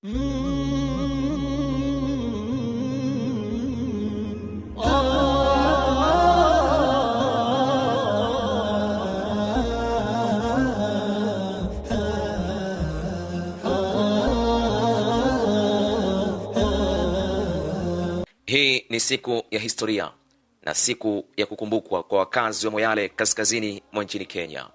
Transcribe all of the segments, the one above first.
Hii ni siku ya historia na siku ya kukumbukwa kwa wakazi wa Moyale kaskazini mwa nchini Kenya,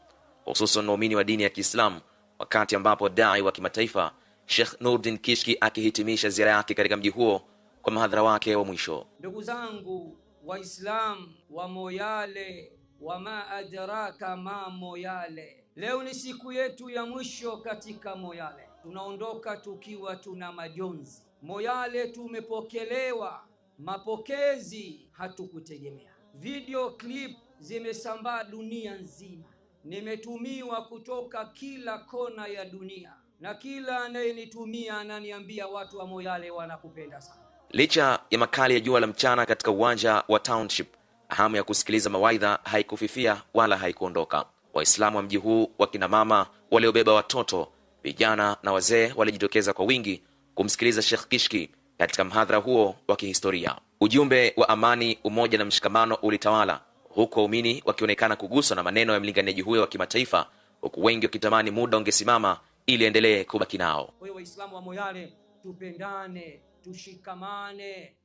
hususan waumini wa dini ya Kiislamu, wakati ambapo dai wa kimataifa Sheikh Nurdin Kishki akihitimisha ziara yake katika mji huo kwa mahadhara wake wa mwisho. Ndugu zangu Waislamu wa Moyale, wama adraka ma Moyale, leo ni siku yetu ya mwisho katika Moyale. Tunaondoka tukiwa tuna majonzi. Moyale tumepokelewa mapokezi hatukutegemea. Video clip zimesambaa dunia nzima, nimetumiwa kutoka kila kona ya dunia, na kila anayenitumia ananiambia watu wa Moyale wanakupenda sana. Licha ya makali ya jua la mchana katika uwanja wa Township, hamu ya kusikiliza mawaidha haikufifia wala haikuondoka. Waislamu wa mji huu, wakina mama waliobeba watoto, vijana na wazee, walijitokeza kwa wingi kumsikiliza Sheikh Kishki katika mhadhara huo wa kihistoria. Ujumbe wa amani, umoja na mshikamano ulitawala, huku waumini wakionekana kuguswa na maneno ya mlinganiaji huyo wa kimataifa, huku wengi wakitamani muda ungesimama ili endelee kubaki nao. Kwa hiyo Waislamu wa Moyale, tupendane, tushikamane,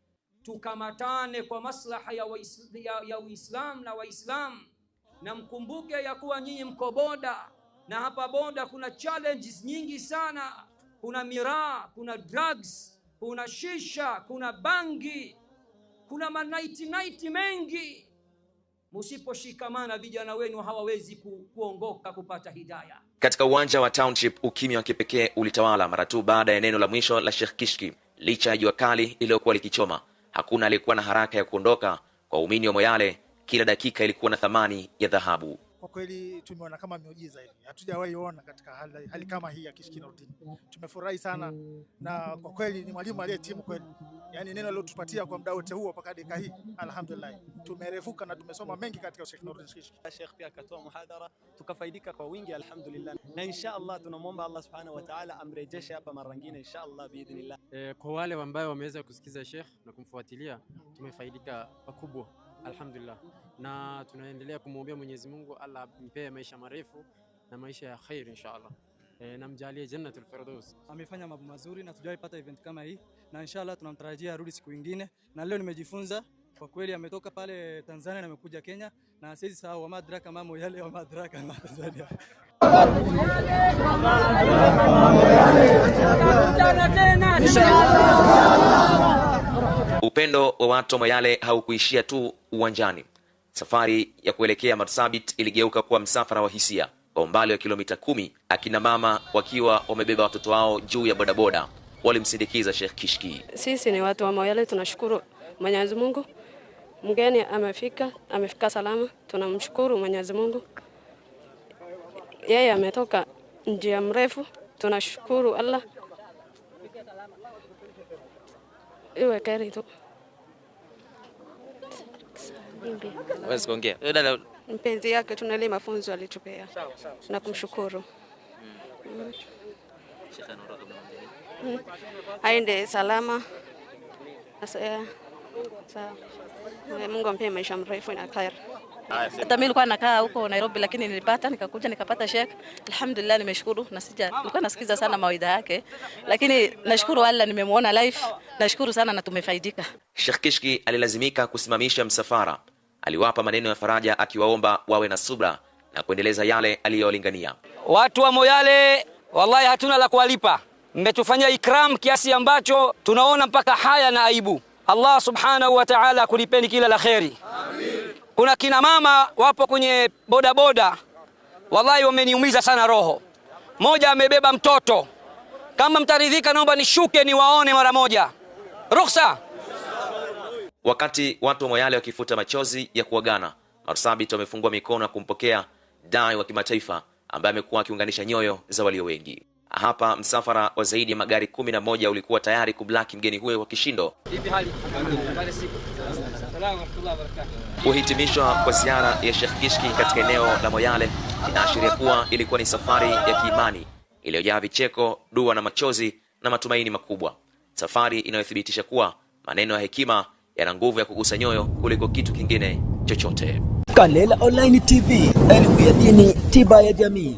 tukamatane kwa maslaha ya Uislamu na Waislamu, na mkumbuke ya kuwa nyinyi mko boda, na hapa boda kuna challenges nyingi sana. Kuna miraa, kuna drugs, kuna shisha, kuna bangi, kuna manaiti mengi. Msiposhikamana, vijana wenu hawawezi kuongoka kupata hidayah. Katika uwanja wa Township, ukimya wa kipekee ulitawala mara tu baada ya neno la mwisho la Sheikh Kishki. Licha ya jua kali iliyokuwa likichoma, hakuna aliyekuwa na haraka ya kuondoka. Kwa waumini wa Moyale, kila dakika ilikuwa na thamani ya dhahabu. Kwa kweli tumeona kama miujiza hivi, hatujawahi ona katika hali kama hii ya Kishki Nurdin. Tumefurahi sana, na kwa kweli ni mwalimu aliyetimu kweli. Yani neno alilotupatia kwa muda wote huo mpaka dakika hii, alhamdulillah tumerefuka na tumesoma mengi katika Sheikh Nurdin Kishki. Sheikh pia akatoa muhadhara, tukafaidika kwa wingi alhamdulillah, na inshallah tunamwomba Allah subhanahu wa ta'ala amrejeshe hapa mara nyingine inshallah biidhnillah. Kwa wale ambao wameweza kusikiza Sheikh na kumfuatilia, tumefaidika pakubwa alhamdulillah, na tunaendelea kumwombea Mwenyezi Mungu Allah ampe maisha marefu na maisha ya khair inshallah, na mjalie jannatul firdaus. Amefanya mambo mazuri na tujawahi pata event kama hii, na inshallah tunamtarajia arudi siku nyingine, na leo nimejifunza kwa kweli. Ametoka pale Tanzania na amekuja Kenya, na sisi sawa, madraka mambo yale wa madraka na Tanzania. Upendo wa watu wa Moyale haukuishia tu uwanjani. Safari ya kuelekea Marsabit iligeuka kuwa msafara wa hisia. Kwa umbali wa kilomita 10, akina mama wakiwa wamebeba watoto wao juu ya bodaboda walimsindikiza Sheikh Kishki. Sisi ni watu wa Moyale, tunashukuru Mwenyezi Mungu. Mgeni amefika salama, tunamshukuru Mwenyezi Mungu. Yeye ametoka njia mrefu, tunashukuru Allah. Iwe kari tu. Wezi kuongea. Mpenzi yake tunale mafunzo alitupea. Na kumshukuru. Aende salama. Sawa. Mungu ampe maisha mrefu na khair. Hata mimi nilikuwa nakaa huko Nairobi, lakini nilipata nikakuja nikapata Sheikh. Alhamdulillah, nimeshukuru. Na nilikuwa nasikiza sana mawaidha yake, lakini nashukuru Allah nimemuona live. Nashukuru sana na tumefaidika. Sheikh Kishki alilazimika kusimamisha msafara. Aliwapa maneno ya faraja akiwaomba wawe na subra na kuendeleza yale aliyolingania. Watu wa Moyale, wallahi hatuna la kuwalipa. Mmetufanyia ikram kiasi ambacho tunaona mpaka haya na aibu. Allah subhanahu wa ta'ala kulipeni kila la kheri. Amin. Kuna kina mama wapo kwenye bodaboda, wallahi wameniumiza sana roho. Moja amebeba mtoto. Kama mtaridhika, naomba nishuke niwaone mara moja. Ruhusa. Wakati watu wa Moyale wakifuta machozi ya kuagana, Marsabit wamefungua mikono kumpokea dai wa kimataifa ambaye amekuwa akiunganisha nyoyo za walio wengi. Hapa msafara wa zaidi ya magari 11 ulikuwa tayari kublaki mgeni huyo wa kishindo. Kuhitimishwa kwa ziara ya Sheikh Kishki katika eneo la Moyale inaashiria kuwa ilikuwa ni safari ya kiimani iliyojaa vicheko, dua na machozi na matumaini makubwa, safari inayothibitisha kuwa maneno ya hekima yana nguvu ya kugusa nyoyo kuliko kitu kingine chochote. Kalela Online TV, elimu ya dini, tiba ya jamii.